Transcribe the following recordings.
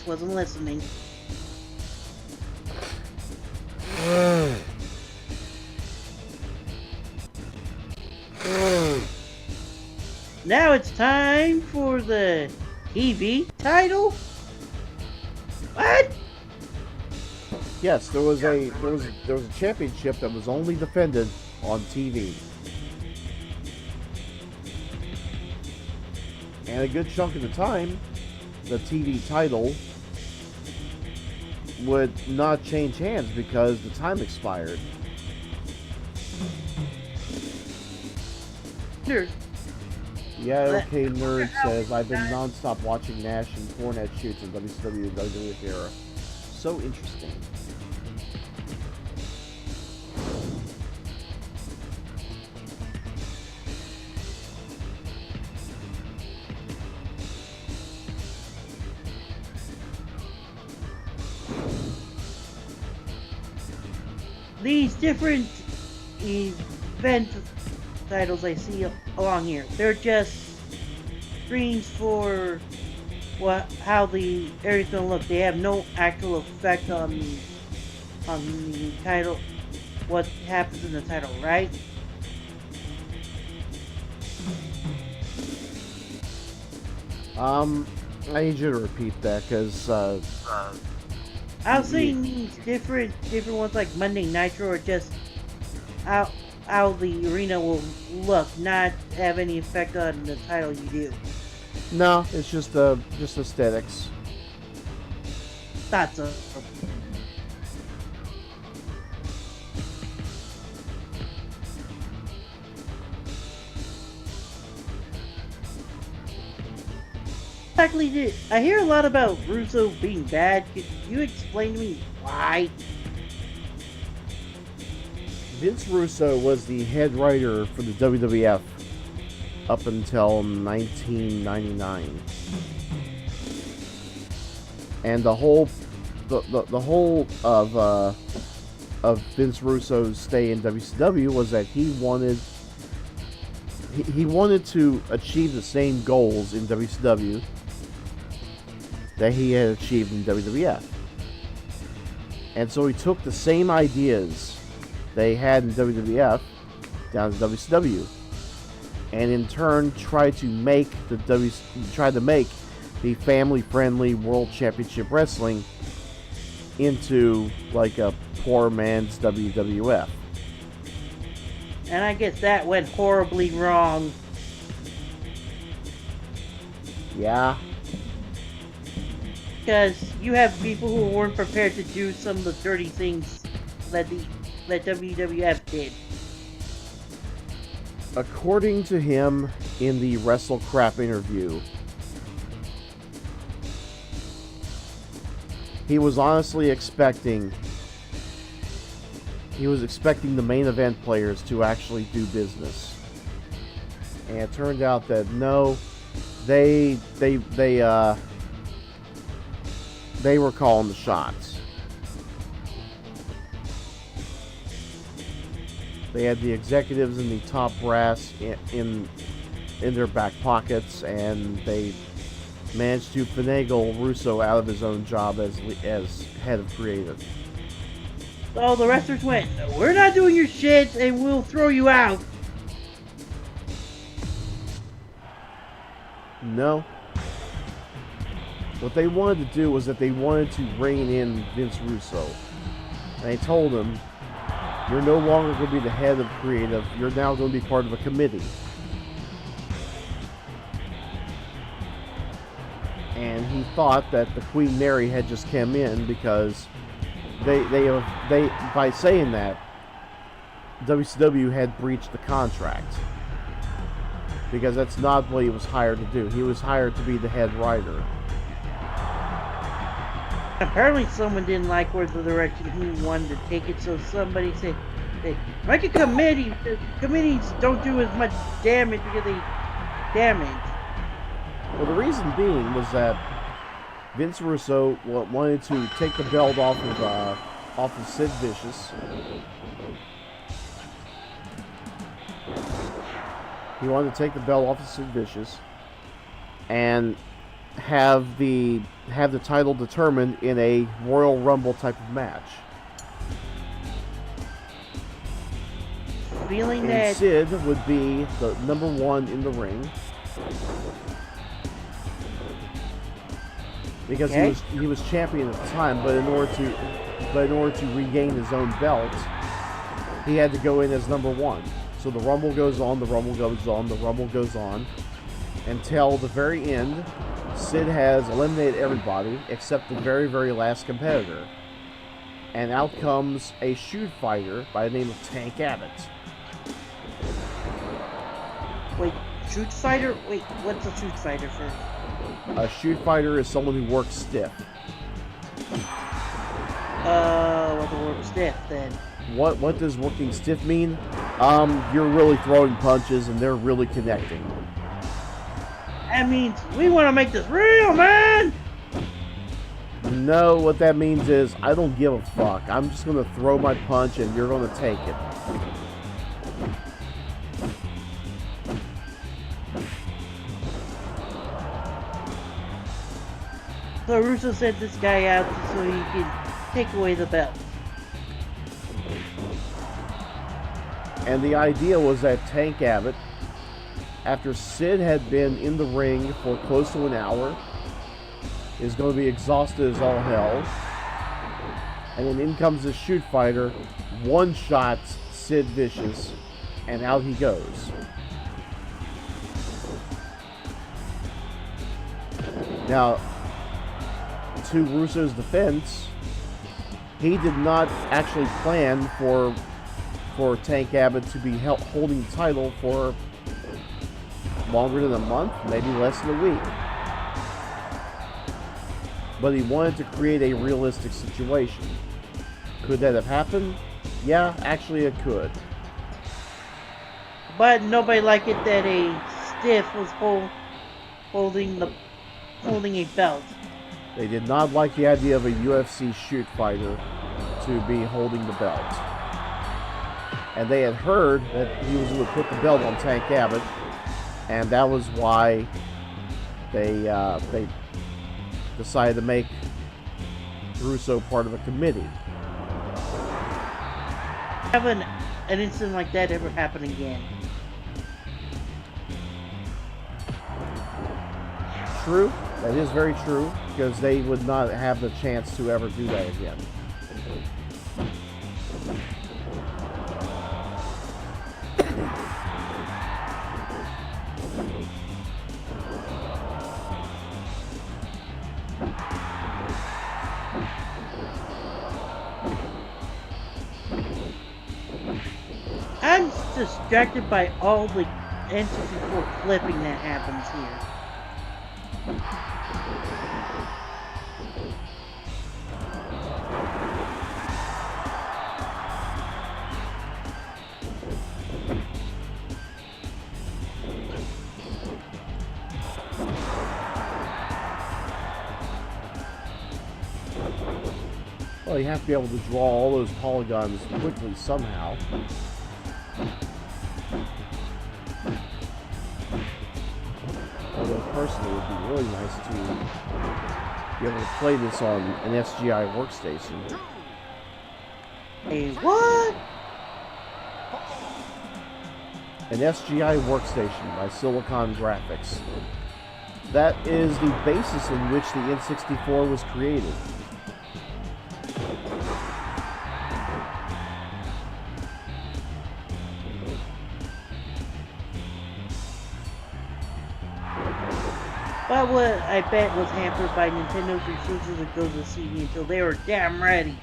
wasn't listening. Now it's time for the TV title? What? Yes, there was a championship that was only defended on TV. And a good chunk of the time, the TV title would not change hands because the time expired. Nerd. Yeah, okay, Nerd says, I've been non-stop watching Nash and Cornette shoots in WCW and WWF era. So interesting. These different event titles I see along here, they're just screens for how the area's gonna look. They have no actual effect on the title, what happens in the title, right? I need you to repeat that because I was saying these different ones like Monday Nitro are just how the arena will look, not have any effect on the title you do. no, it's just aesthetics. Thought so. Exactly did. I hear a lot about Russo being bad. Could you explain to me why? Vince Russo was the head writer for the WWF up until 1999, and the whole of Vince Russo's stay in WCW was that he wanted to achieve the same goals in WCW that he had achieved in WWF, and so he took the same ideas they had in WWF down to WCW, and in turn tried to make the family-friendly World Championship Wrestling into like a poor man's WWF. And I guess that went horribly wrong. Yeah. Because you have people who weren't prepared to do some of the dirty things that WWF did. According to him in the Wrestle Crap interview, he was honestly expecting the main event players to actually do business. And it turned out that no, they were calling the shots. They had the executives and the top brass in their back pockets, and they managed to finagle Russo out of his own job as head of creative. So the wrestlers went, "We're not doing your shit, and we'll throw you out." No. What they wanted to do was that they wanted to rein in Vince Russo. And they told him, you're no longer going to be the head of creative, you're now going to be part of a committee. And he thought that the Queen Mary had just come in because they by saying that, WCW had breached the contract. Because that's not what he was hired to do. He was hired to be the head writer. Apparently someone didn't like where the direction he wanted to take it, so somebody said, "Hey, make a committee. The committees don't do as much damage because they damage." Well, the reason being was that Vince Russo wanted to take the belt off of Sid Vicious. He wanted to take the belt off of Sid Vicious and have the title determined in a Royal Rumble type of match. Feeling And that Sid would be the number one in the ring because he was champion at the time, but in order to regain his own belt, he had to go in as number one. So the Rumble goes on, the Rumble goes on, the Rumble goes on, until the very end. Sid has eliminated everybody except the very, very last competitor. And out comes a shoot fighter by the name of Tank Abbott. Wait, shoot fighter? Wait, what's a shoot fighter first? A shoot fighter is someone who works stiff. What the word stiff then? What does working stiff mean? You're really throwing punches and they're really connecting. That means we want to make this real, man! No, what that means is I don't give a fuck. I'm just gonna throw my punch and you're gonna take it. So Russo sent this guy out so he could take away the belt. And the idea was that Tank Abbott, after Sid had been in the ring for close to an hour, is going to be exhausted as all hell. And then in comes the shoot fighter, one-shots Sid Vicious, and out he goes. Now, to Russo's defense, he did not actually plan for Tank Abbott to be holding the title for longer than a month, maybe less than a week. But he wanted to create a realistic situation. Could that have happened? Yeah, actually it could. But nobody liked it that a stiff was holding a belt. They did not like the idea of a UFC shoot fighter to be holding the belt. And they had heard that he was going to put the belt on Tank Abbott, and that was why they decided to make Russo part of a committee. Have an incident like that ever happen again? True, that is very true, because they would not have the chance to ever do that again. I'm distracted by all the N64 flipping that happens here. Well, you have to be able to draw all those polygons quickly somehow. Although personally, it would be really nice to be able to play this on an SGI workstation. A what? An SGI workstation by Silicon Graphics. That is the basis in which the N64 was created. But what I bet was hampered by Nintendo's refusal to go to the CD until they were damn ready.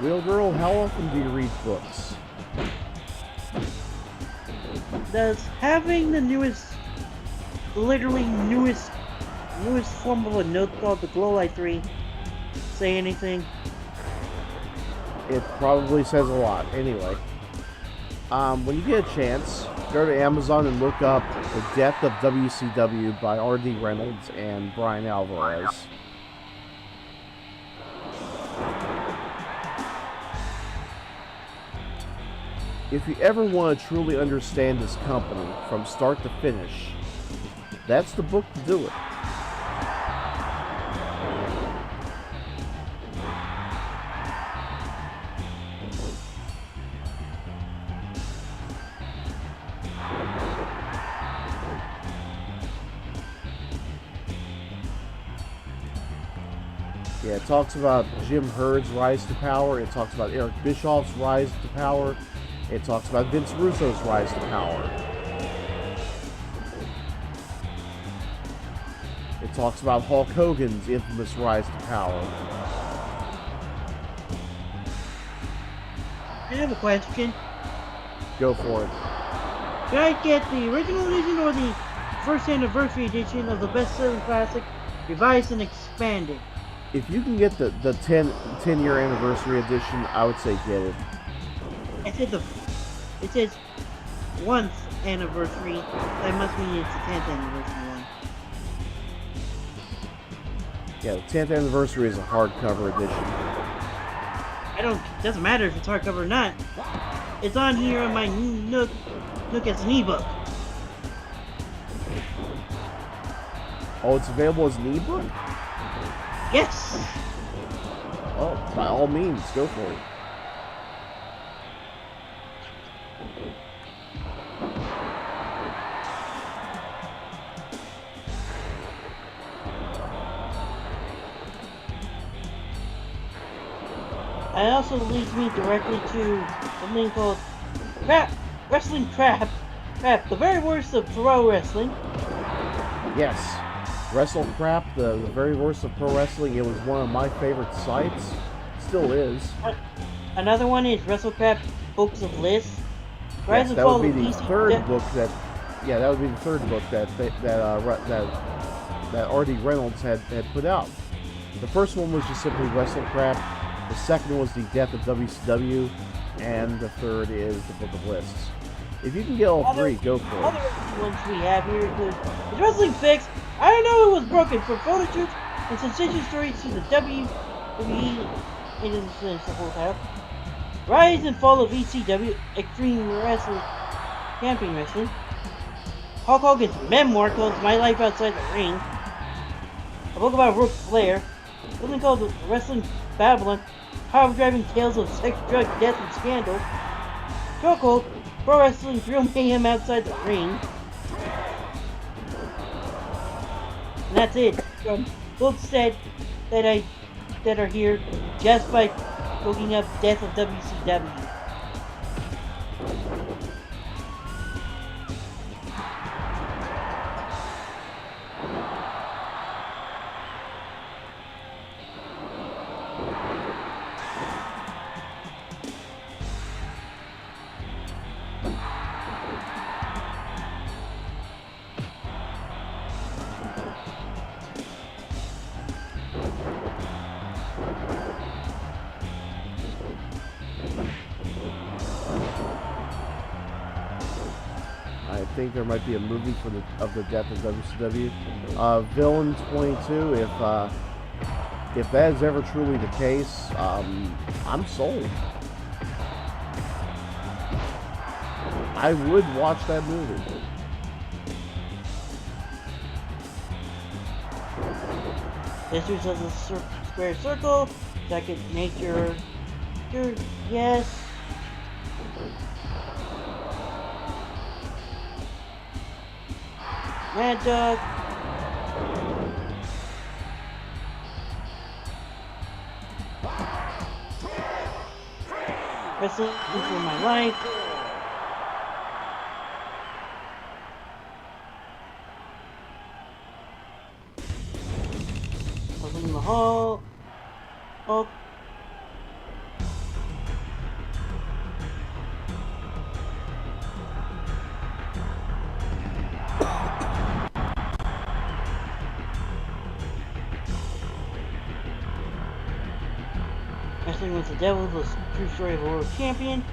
Wheel Girl, how often do you read books? Does having the literally newest form of a note called the Glow Light 3 say anything? It probably says a lot. Anyway, when you get a chance, go to Amazon and look up The Death of WCW by R.D. Reynolds and Brian Alvarez. If you ever want to truly understand this company from start to finish, that's the book to do it. Yeah, it talks about Jim Herd's rise to power. It talks about Eric Bischoff's rise to power. It talks about Vince Russo's rise to power. It talks about Hulk Hogan's infamous rise to power. I have a question. Go for it. Should I get the original edition or the first anniversary edition of the best-selling classic, revised and expanded? If you can get the 10-year anniversary edition, I would say get it. It says once anniversary. That must mean it's the 10th anniversary one. Yeah, the 10th anniversary is a hardcover edition. It doesn't matter if it's hardcover or not. It's on here on my Nook as an ebook. Oh, it's available as an ebook? Yes! Oh, by all means, go for it. It also leads me directly to something called Wrestling Crap, the very worst of pro wrestling. Yes. Wrestle Crap, the very worst of pro wrestling. It was one of my favorite sites. Still is. Another one is Wrestle Crap Books of Lists. Yes, that would be the third book that. Yeah, that would be the third book that R.D. Reynolds had put out. The first one was just simply Wrestle Crap. The second was The Death of WCW, and the third is the Book of Lists. If you can get all three, go for it. Other ones we have here include Is Wrestling Fixed? I don't know it was broken for photo shoots and sensation stories to the WWE. It doesn't finish the whole title. Rise and Fall of ECW, Extreme Wrestling, Camping Wrestling. Hulk Hogan's memoir called My Life Outside the Ring. A book about Ric Flair. Something called Wrestling Babylon. Power-driving tales of sex, drug, death, and scandal. Chokehold, Pro Wrestling Thrill Mayhem Outside the Ring. And that's it. From books that are here just by looking up Death of WCW. I think there might be a movie of the Death of WCW. Villain 22. If that is ever truly the case, I'm sold. I would watch that movie. Histories of the Square Circle. Second Nature. Yes. Mad Dog. Wrestling for My Life. Wrestling in the Hall. Hulk. Wrestling with the Devil, the true story of a world champion.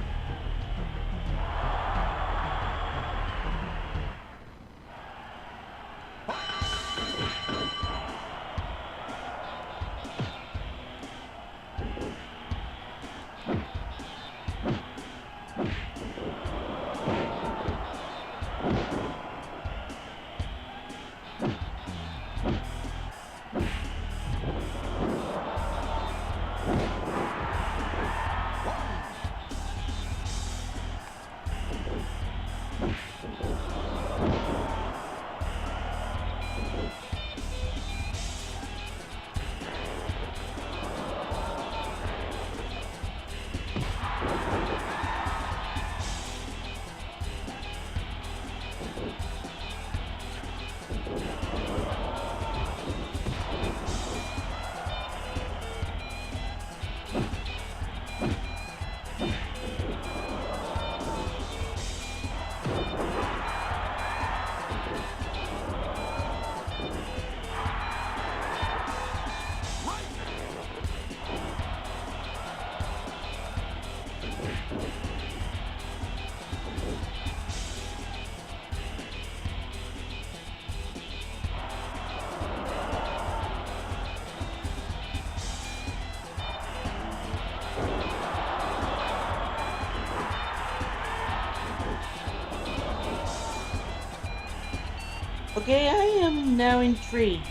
Okay, I am now intrigued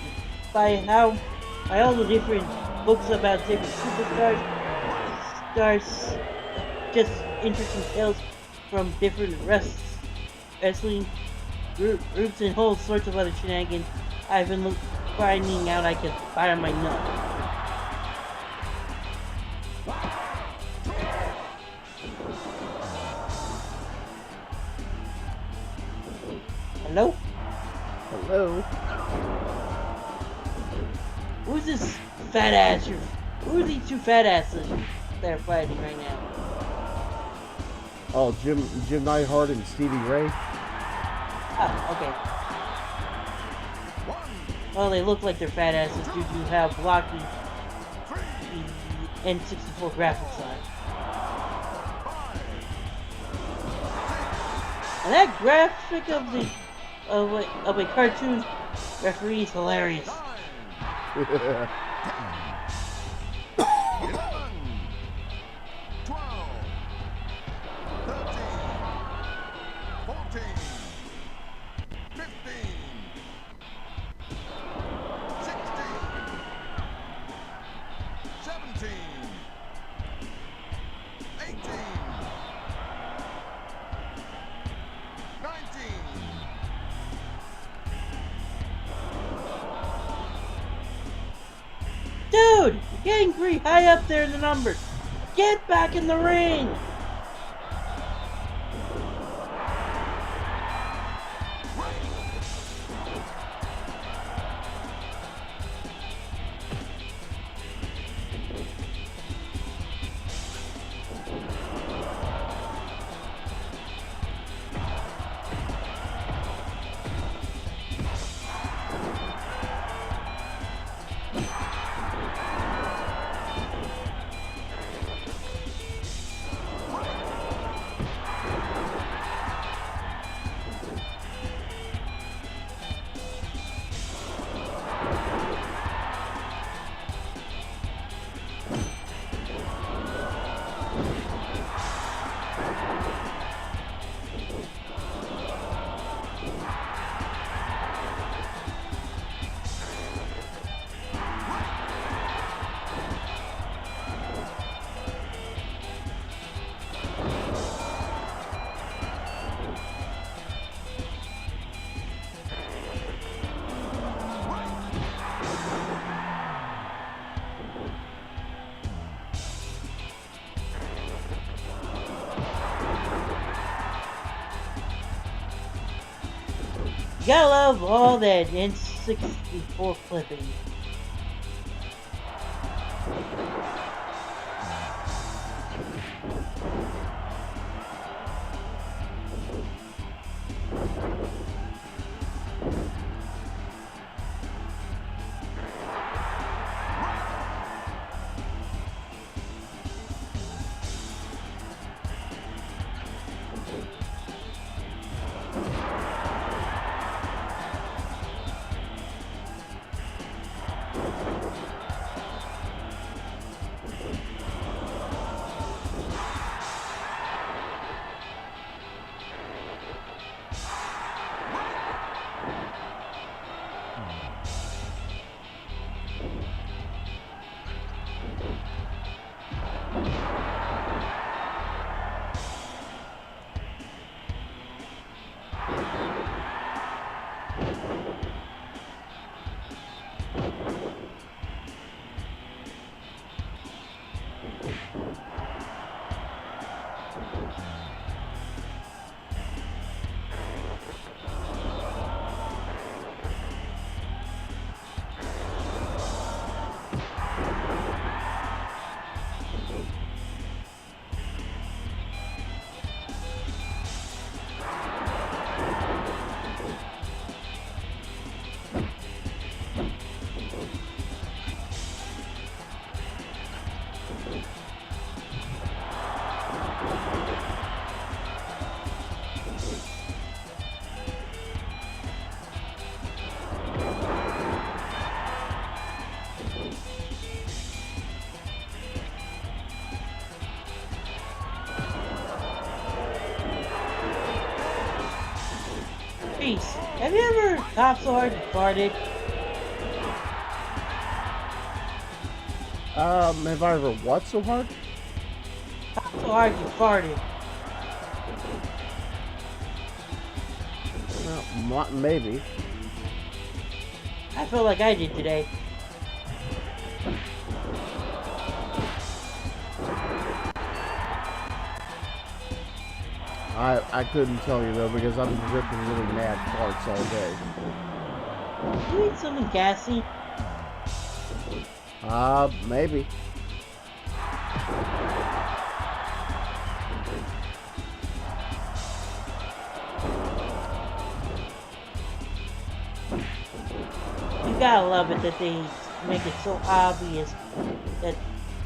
by all the different books about different stars, just interesting tales from different wrestling groups and whole sorts of other shenanigans. I've been finding out I can fire my nut. Hello? Hello? Who's this fat ass? Who are these two fat asses they're fighting right now? Oh, Jim Neidhart and Stevie Ray? Oh, okay. Well, they look like they're fat asses due to how blocky the N64 graphics are. And that graphic of a cartoon referee is hilarious. 11, 12, 13, 14, 15, 16, 17, 18, 19. Dude, you're getting pretty high up there in the numbers. Get back in the ring! You gotta love all that N64 flipping. Reese, have you ever coughed so hard you farted? Have I ever what so hard? Coughed so hard you farted. Well, maybe. I feel like I did today. I couldn't tell you though because I've been ripping really mad farts all day. You need something gassy? Maybe. You gotta love it that they make it so obvious that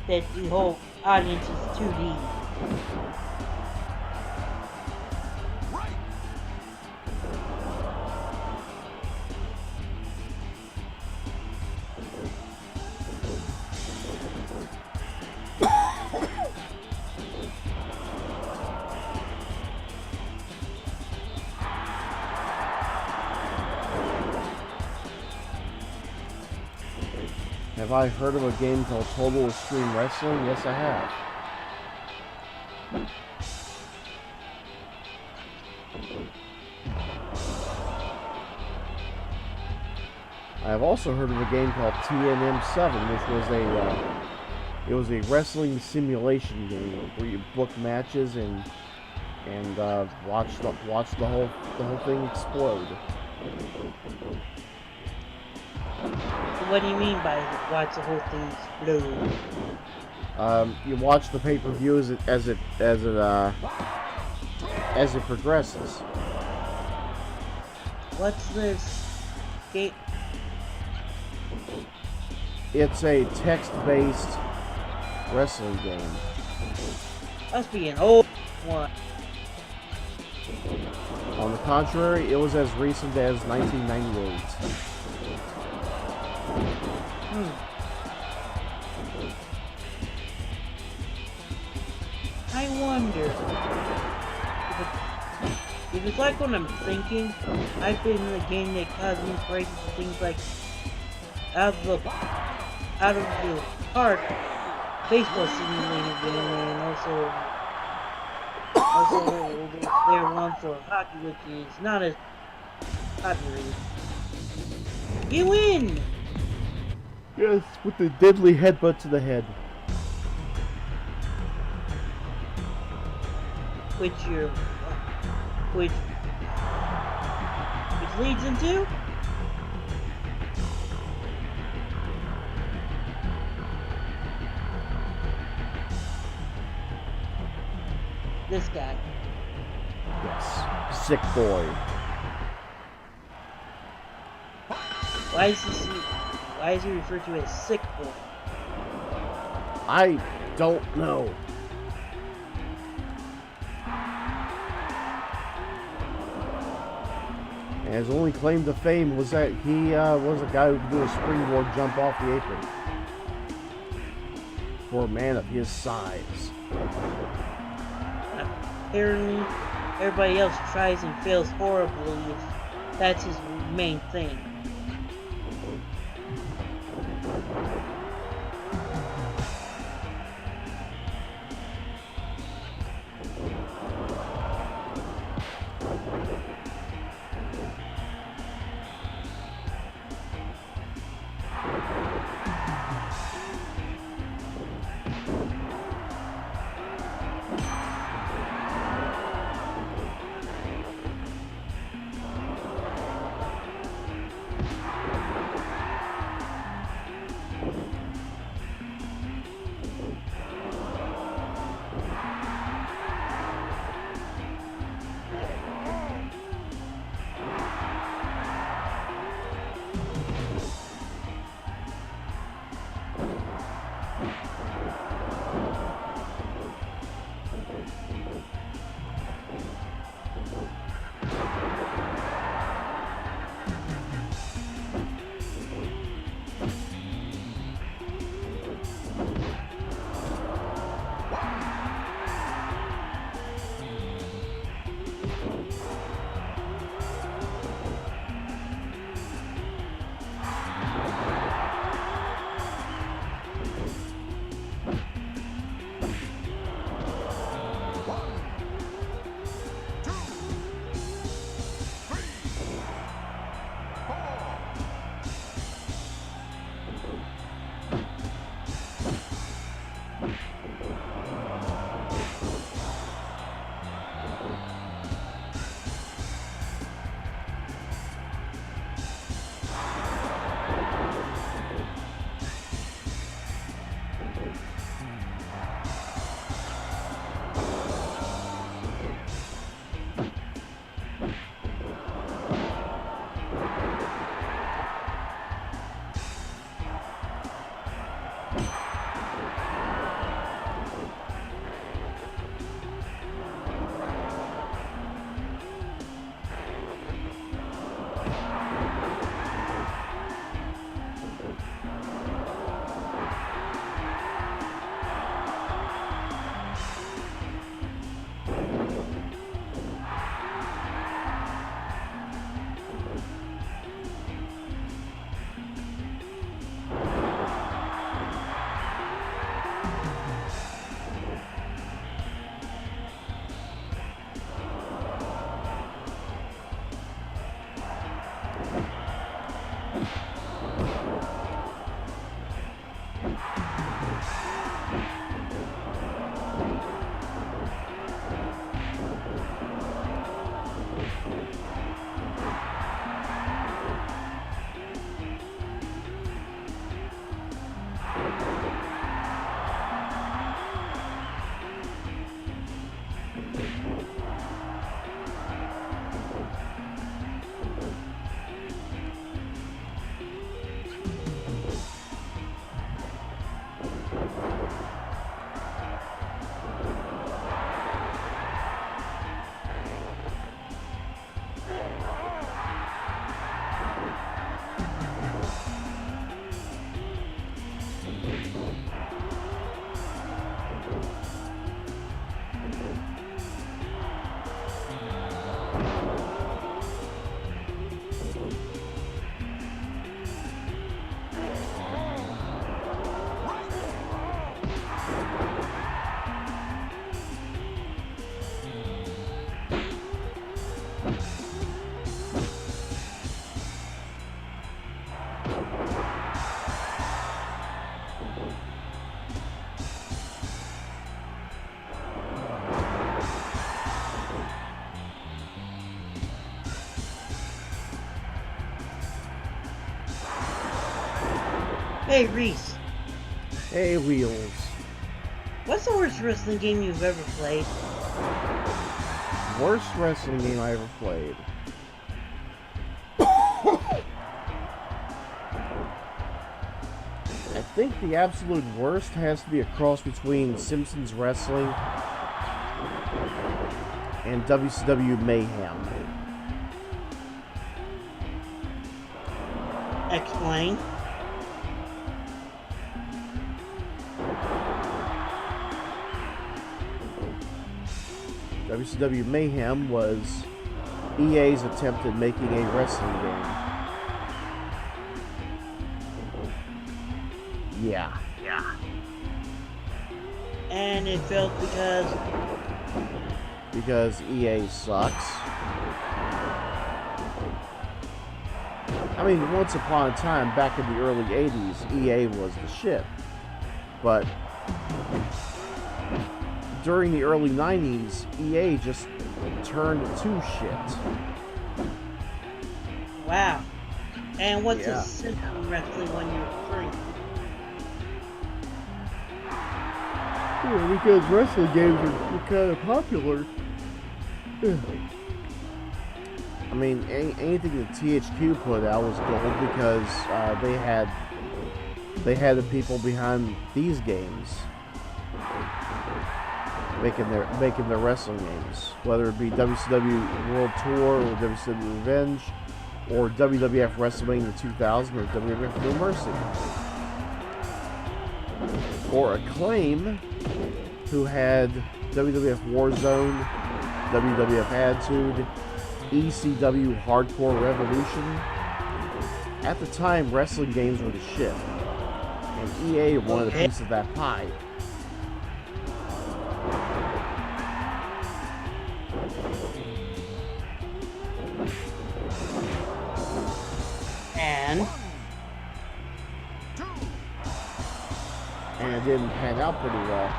the whole audience is 2D. Right. Have I heard of a game called Total Extreme Wrestling? Yes, I have. I have also heard of a game called TNM7, which was it was a wrestling simulation game where you book matches and watch the whole thing explode. What do you mean by watch the whole thing explode? You watch the pay-per-view as it progresses. What's this game? It's a text-based wrestling game. Must be an old one. On the contrary, it was as recent as 1998. I wonder if it's like what I'm thinking. I've been in a game that caused inspiration for things like out of the park baseball simulator game, and also their one for hockey, which is not as popular. You win! Yes, with the deadly headbutt to the head. Which leads into this guy. Yes, sick boy. Why is he referred to as sick boy? I don't know. And his only claim to fame was that he was a guy who could do a springboard jump off the apron. For a man of his size. Apparently, everybody else tries and fails horribly if that's his main thing. Hey, Reese, Hey, Wheels. what's the worst wrestling game you've ever played? Worst wrestling game I ever played. I think the absolute worst has to be a cross between Simpsons Wrestling and WCW Mayhem. Explain. WCW Mayhem was EA's attempt at making a wrestling game. Yeah. And it failed Because EA sucks. I mean, once upon a time, back in the early 80s, EA was the shit. But during the early 90s, EA just turned to shit. Wow. And what's Yeah. a Simpson wrestling one you're referring to? Yeah, because wrestling games are kind of popular. I mean, anything that THQ put out was gold because they had the people behind these games making their wrestling games, whether it be WCW World Tour or WCW Revenge or WWF WrestleMania 2000 or WWF No Mercy, or Acclaim, who had WWF Warzone, WWF Attitude, ECW Hardcore Revolution. At the time, wrestling games were the shit, and EA wanted a piece of that pie. And And it didn't pan out pretty well.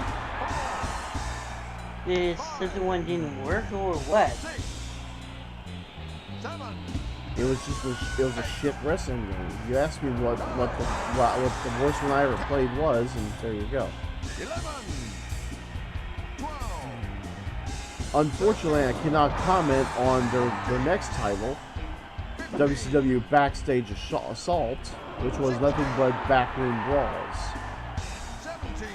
this second one didn't work or what? 6, 7, It was just it was a shit wrestling game. You asked me what the worst one I ever played was, and there you go. 11, 12, Unfortunately, I cannot comment on their next title, WCW Backstage Assault, which was nothing but backroom brawls. 17,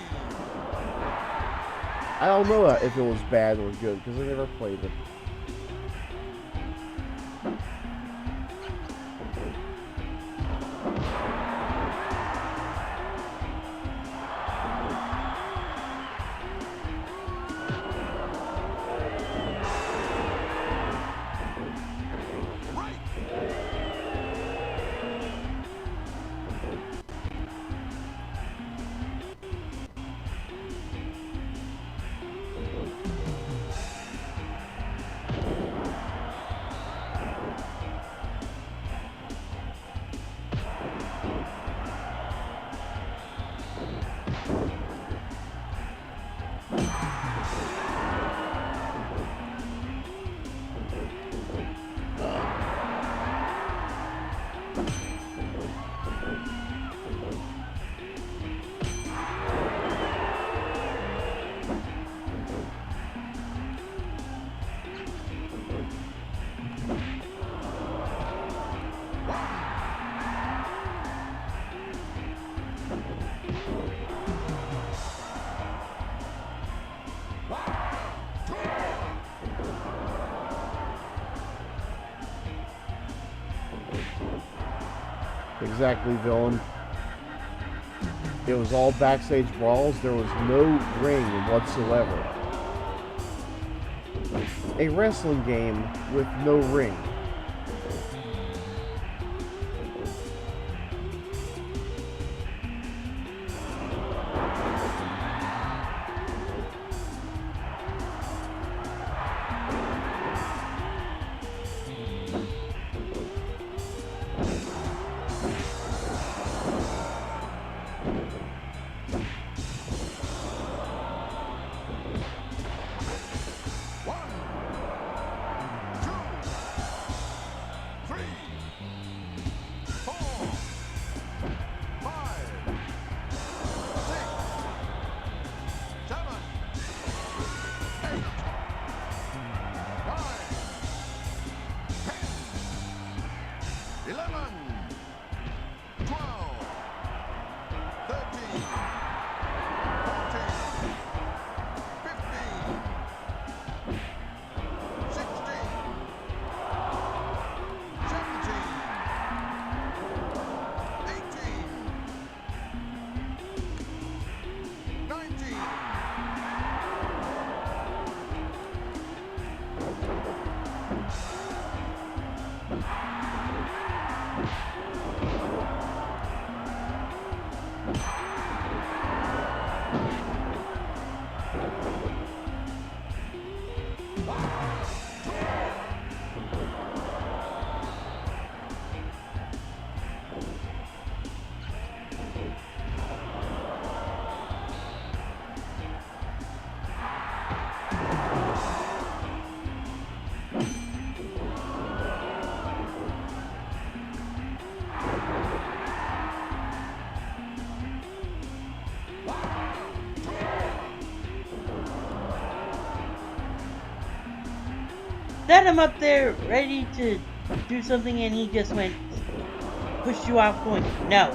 I don't know if it was bad or good because I never played it. right. Exactly, villain. It was all backstage brawls. There was no ring whatsoever. A wrestling game with no ring. Set him up there, ready to do something, and he just went, pushed you off, going, no.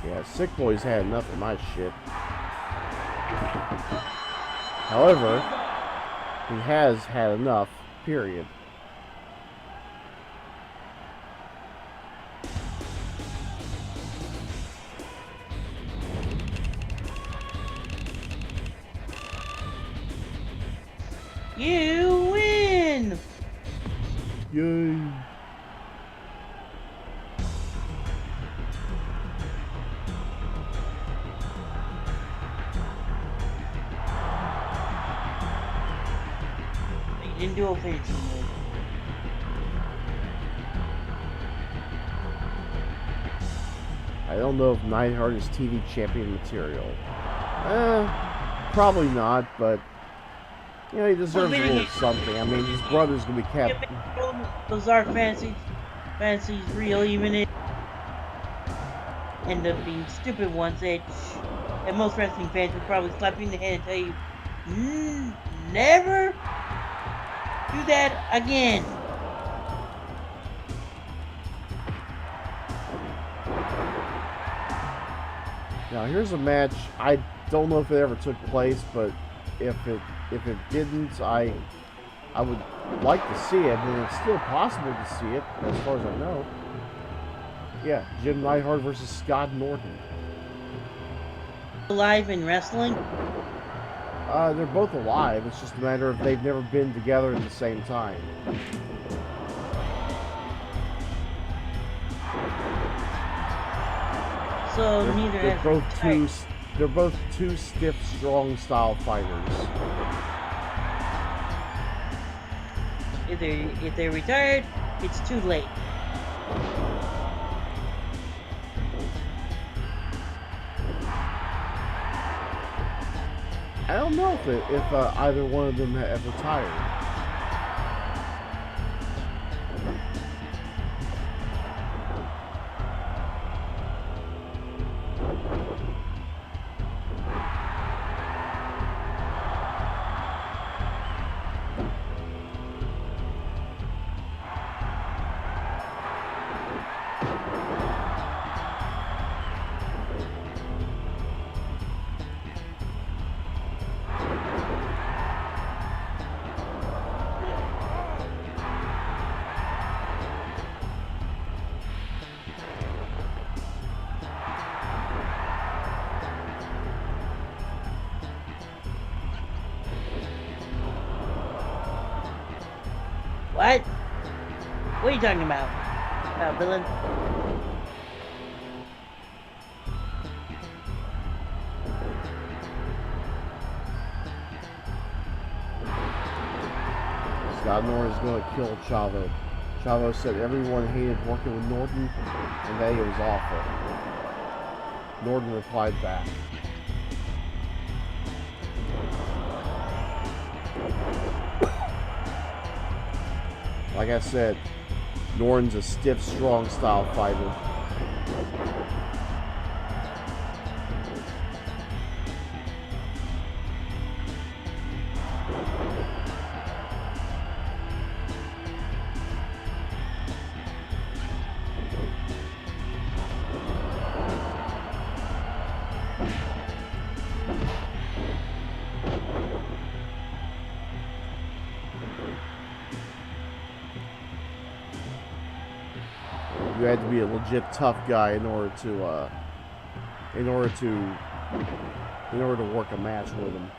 Yeah, Sick Boy's had enough of my shit. However, he has had enough, period. You win! Yay. You didn't do a fancy move. I don't know if Neidhart is TV champion material. Probably not, but you know, he deserves a little something. I mean, his brother's gonna be kept. Those are fantasies real, even if end up being stupid ones that most wrestling fans would probably slap you in the head and tell you, never do that again. Now here's a match. I don't know if it ever took place, but if it didn't, I would like to see it, and it's still possible to see it as far as I know. Yeah, Jim Neidhart versus Scott Norton. Alive in wrestling? They're both alive. It's just a matter of they've never been together at the same time. So neither They're has both retired. they're both two stiff, strong style fighters. If they're retired, it's too late. I don't know if either one of them have retired. What? What are you talking about? Villain? Scott Norton is going to kill Chavo. Chavo said everyone hated working with Norton and that he was awful. Norton replied back. Like I said, Norton's a stiff, strong style fighter. You had to be a legit tough guy in order to work a match with him.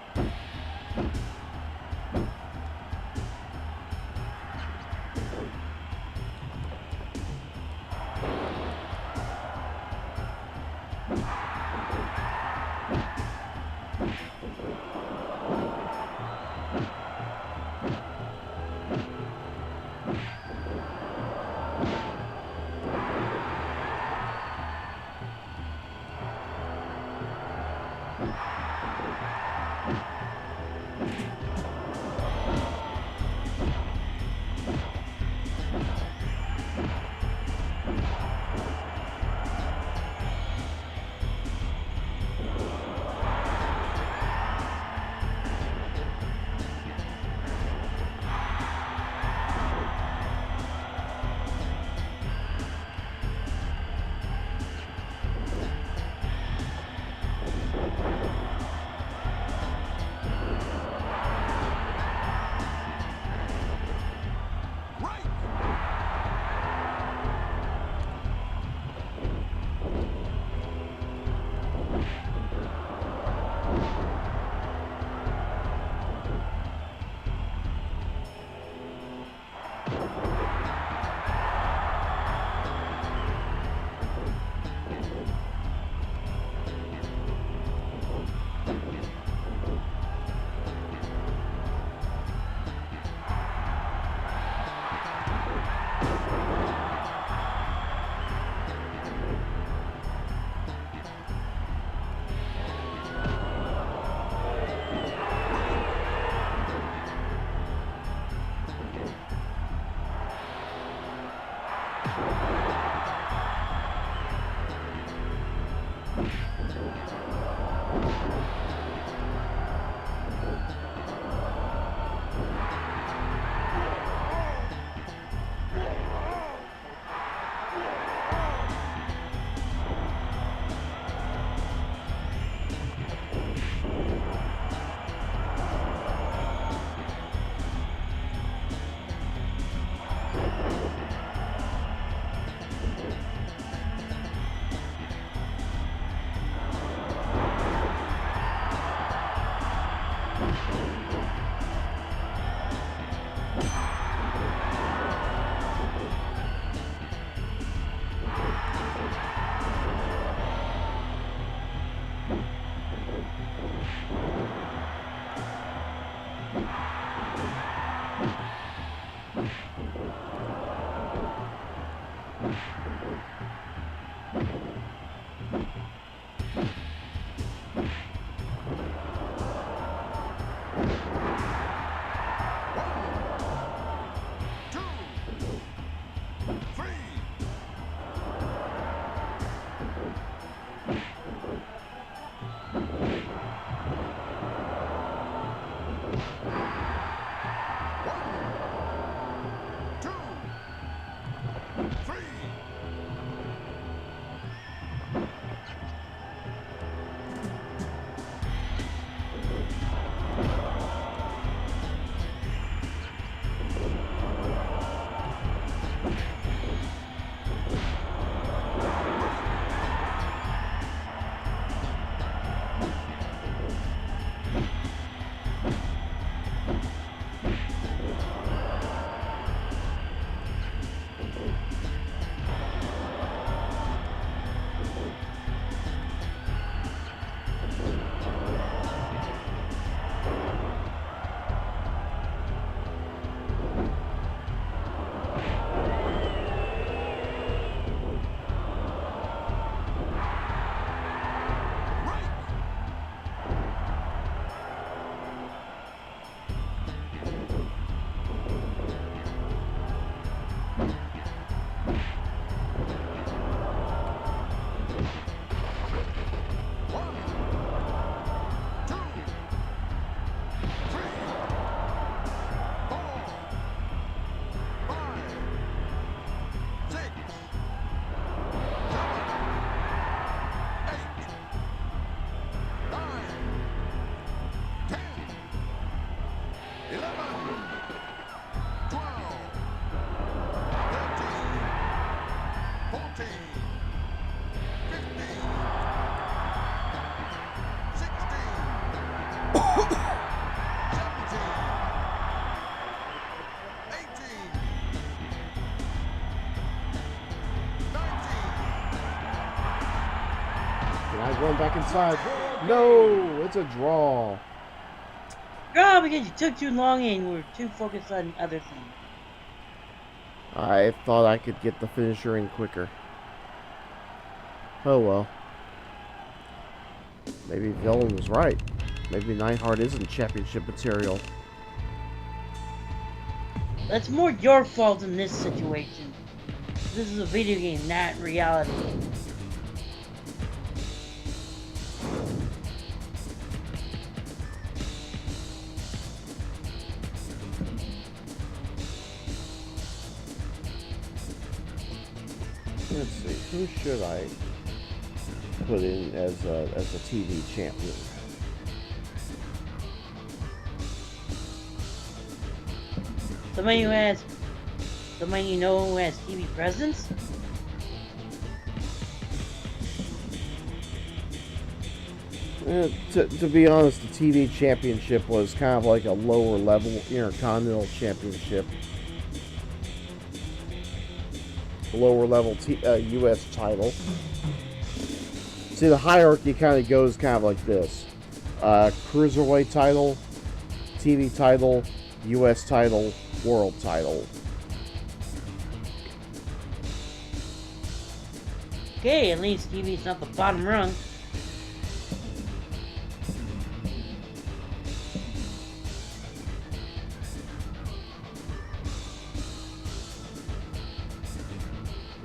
Going back inside. No, it's a draw. Oh, because you took too long and were too focused on other things. I thought I could get the finisher in quicker. Oh well. Maybe Villain was right. Maybe Neidhart isn't championship material. That's more your fault in this situation. This is a video game, not reality. Let's see, who should I put in as a TV champion? Somebody you know who has TV presence? To be honest, the TV championship was kind of like a lower level Intercontinental Championship. Lower level U.S. title. See, the hierarchy kind of goes kind of like this. Cruiserweight title, TV title, U.S. title, world title. Okay, at least TV's not the bottom rung.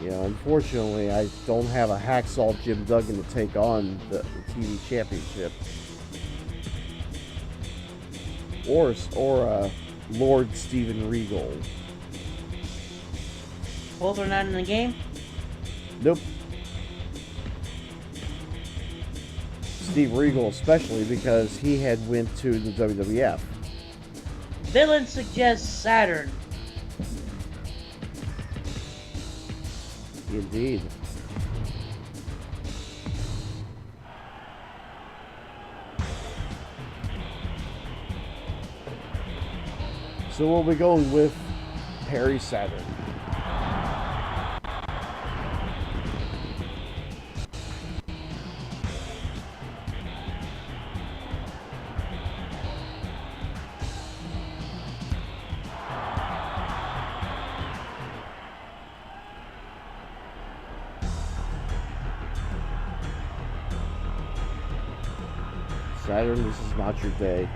Yeah, unfortunately, I don't have a hacksaw Jim Duggan to take on the TV championship. Or Lord Steven Regal. Both are not in the game? Nope. Steve Regal especially because he had went to the WWF. Villain suggests Saturn. Indeed. So we'll be going with Perry Saturn. Saturn, this is not your day.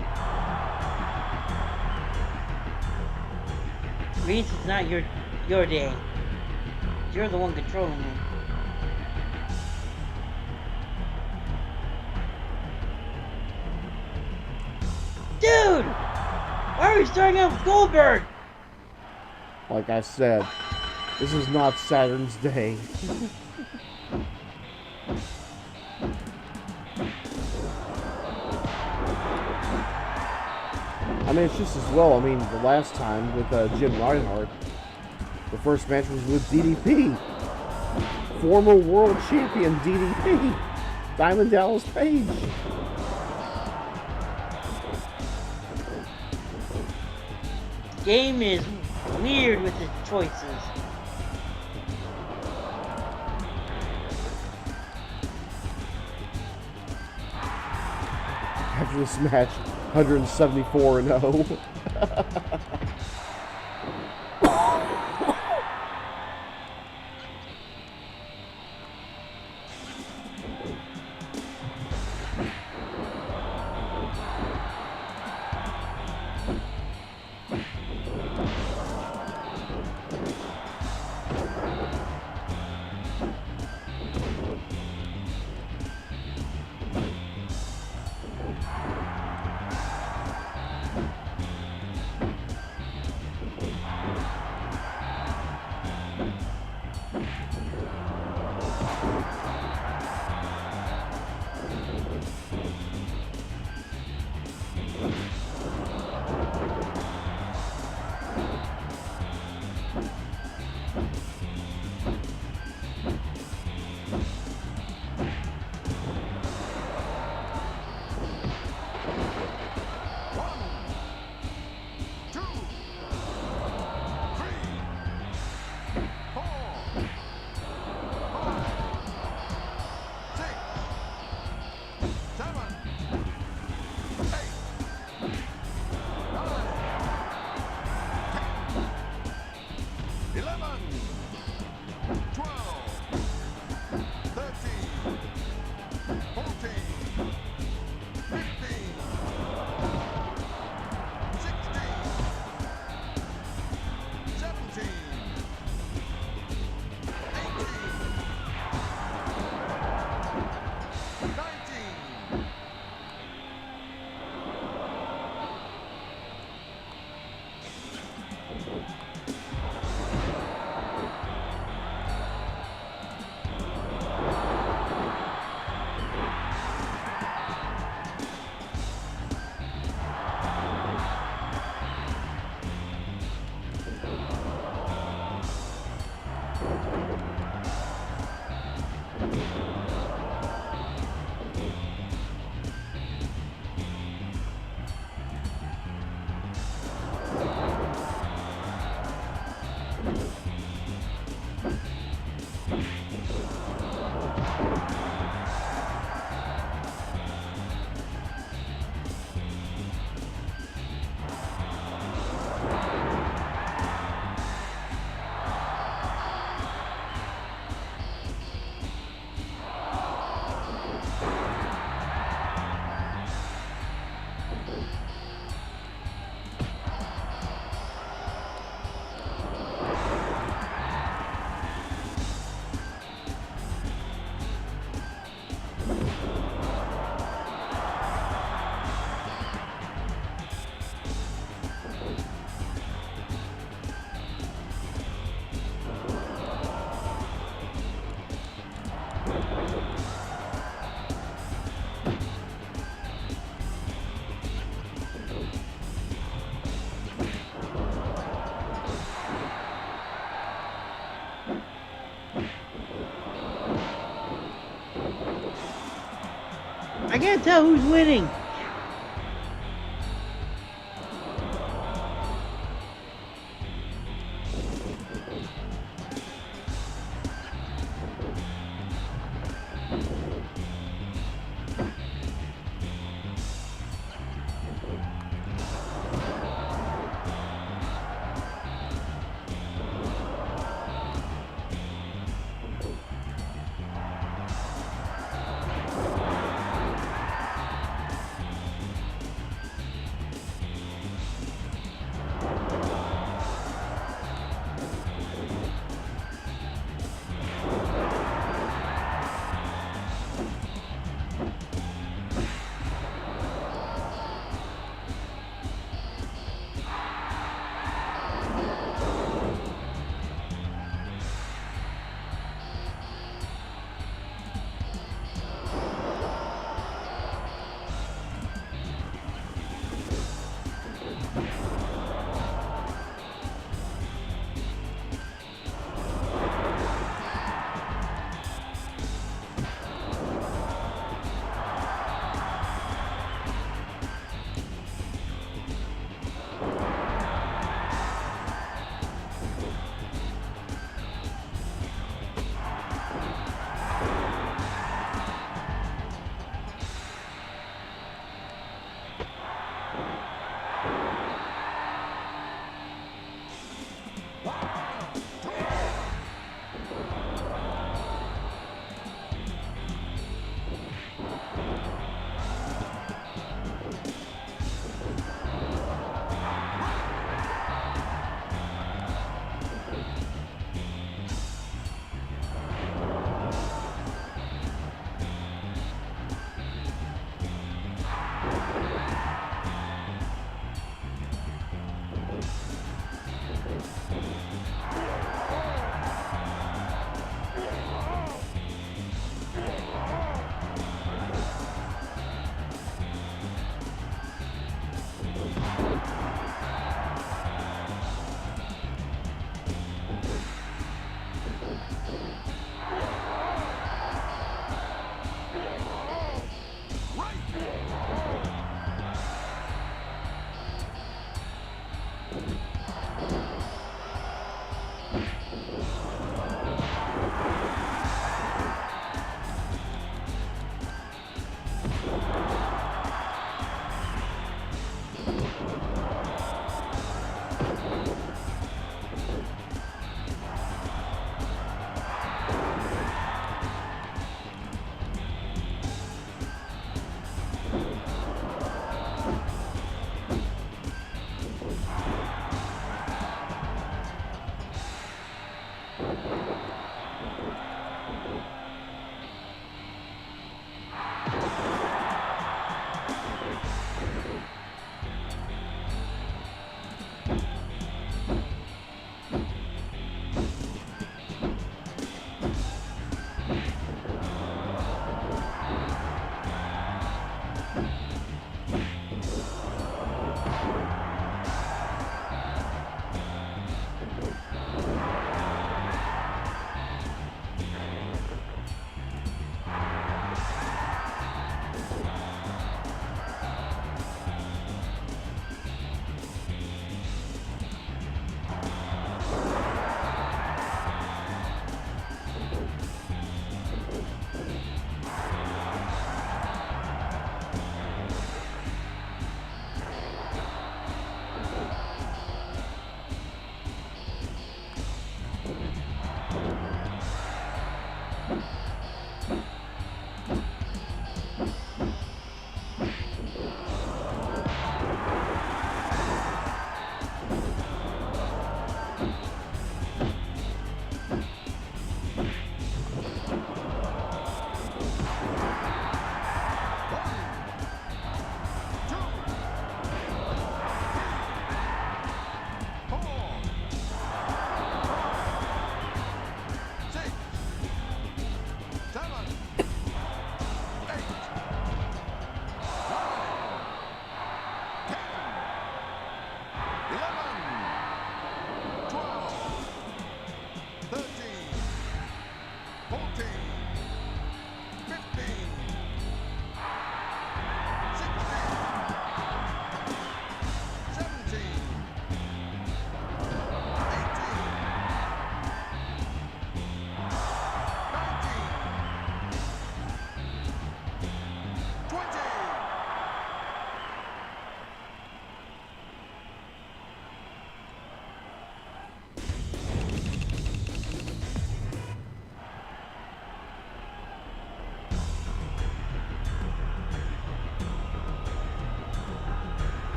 Reese, it's not your day. You're the one controlling it. Dude! Why are we starting out with Goldberg? Like I said, this is not Saturn's day. I mean, it's just as well. I mean, the last time with Jim Reinhardt, the first match was with DDP. Former world champion DDP. Diamond Dallas Page. Game is weird with its choices. After this match, 174-0. I can't tell who's winning.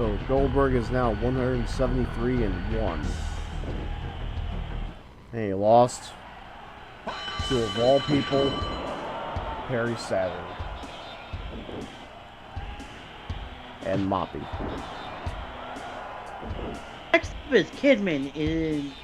So Goldberg is now 173-1. And he lost to, of all people, Perry Saturn and Moppy. Next up is Kidman in.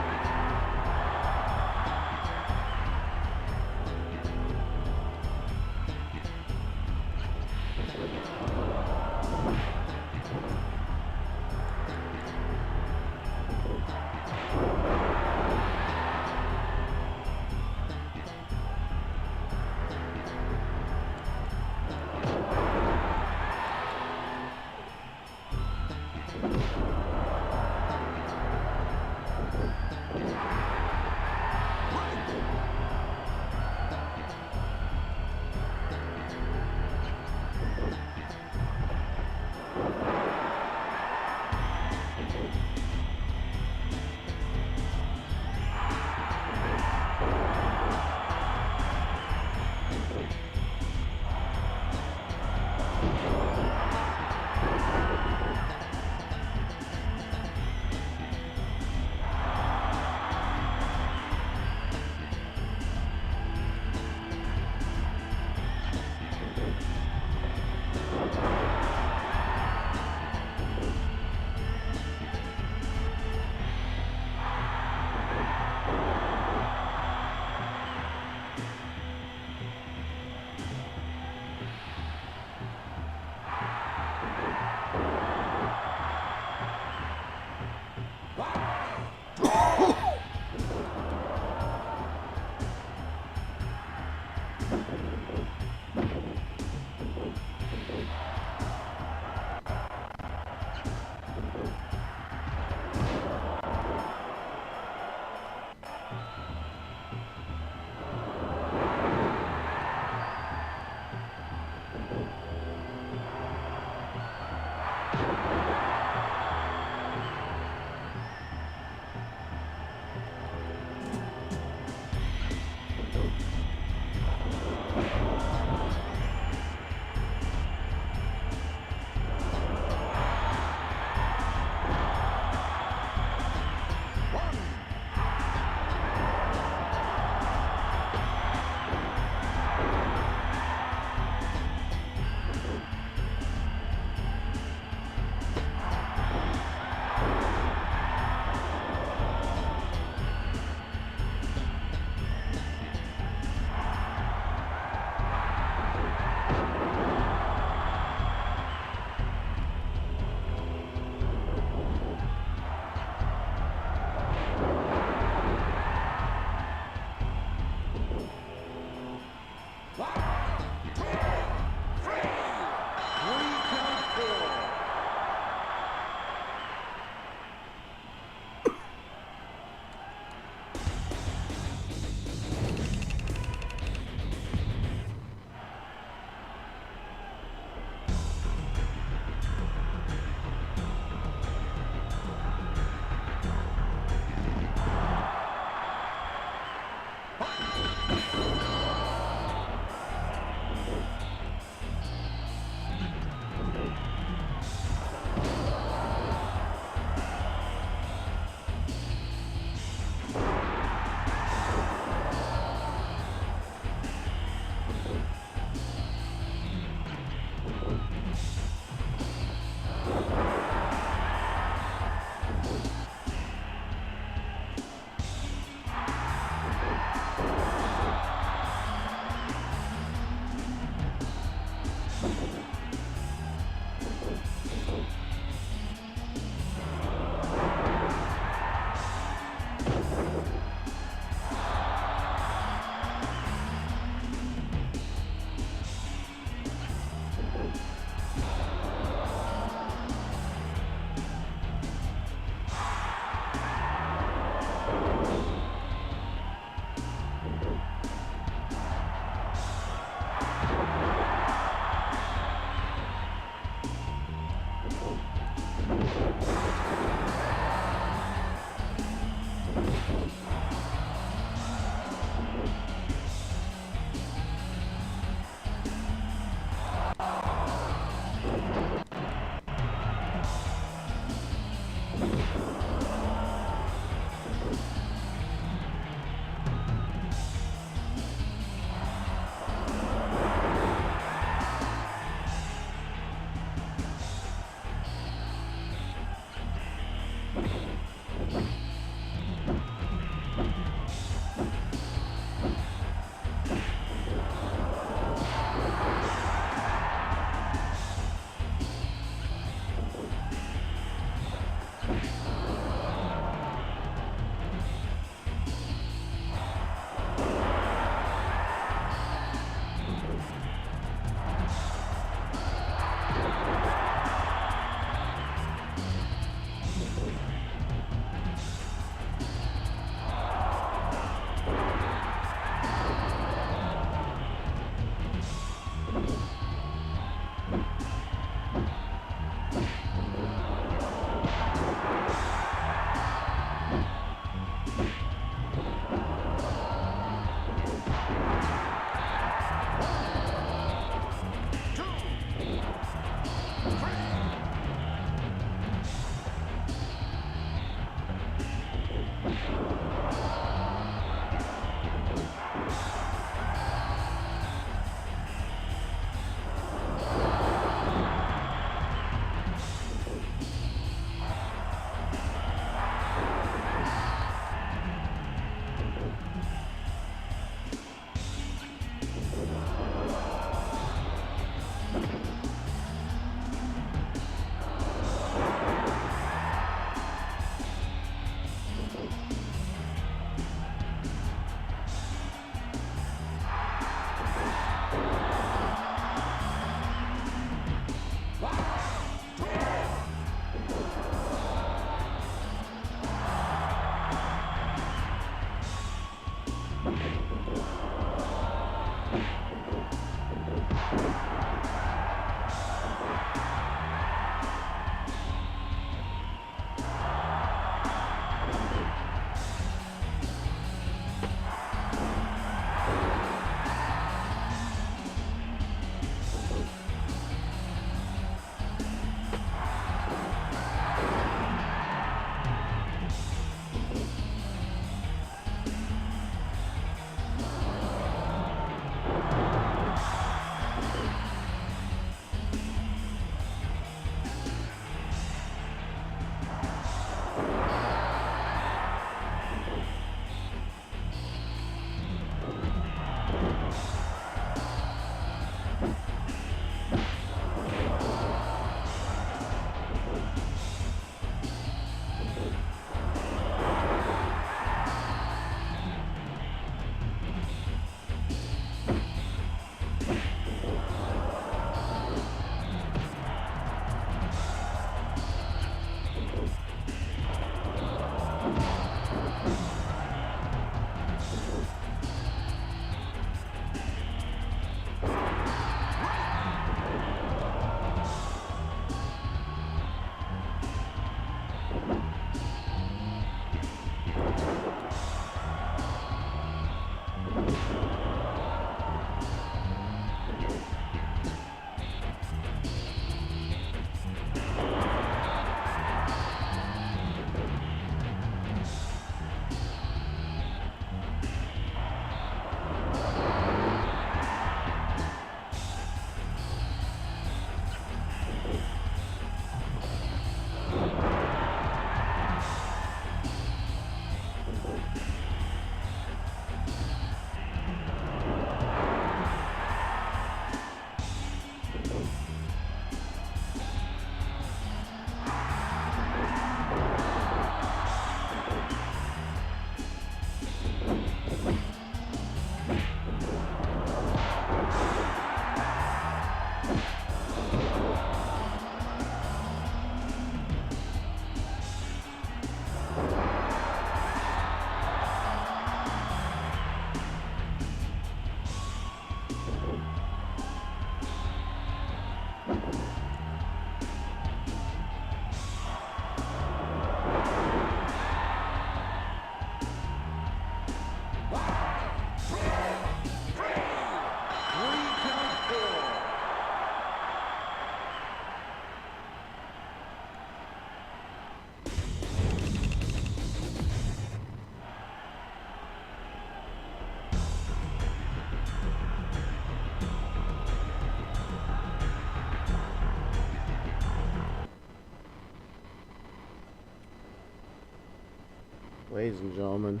Ladies and gentlemen,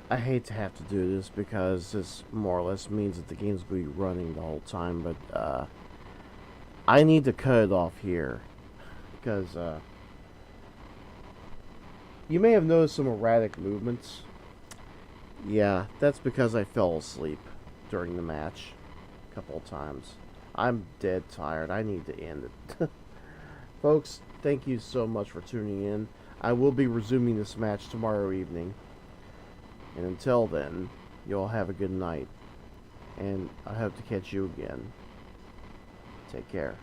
I hate to have to do this because this more or less means that the game's going to be running the whole time, but I need to cut it off here because you may have noticed some erratic movements. Yeah, that's because I fell asleep during the match a couple of times. I'm dead tired. I need to end it. Folks, thank you so much for tuning in. I will be resuming this match tomorrow evening. And until then, you all have a good night. And I hope to catch you again. Take care.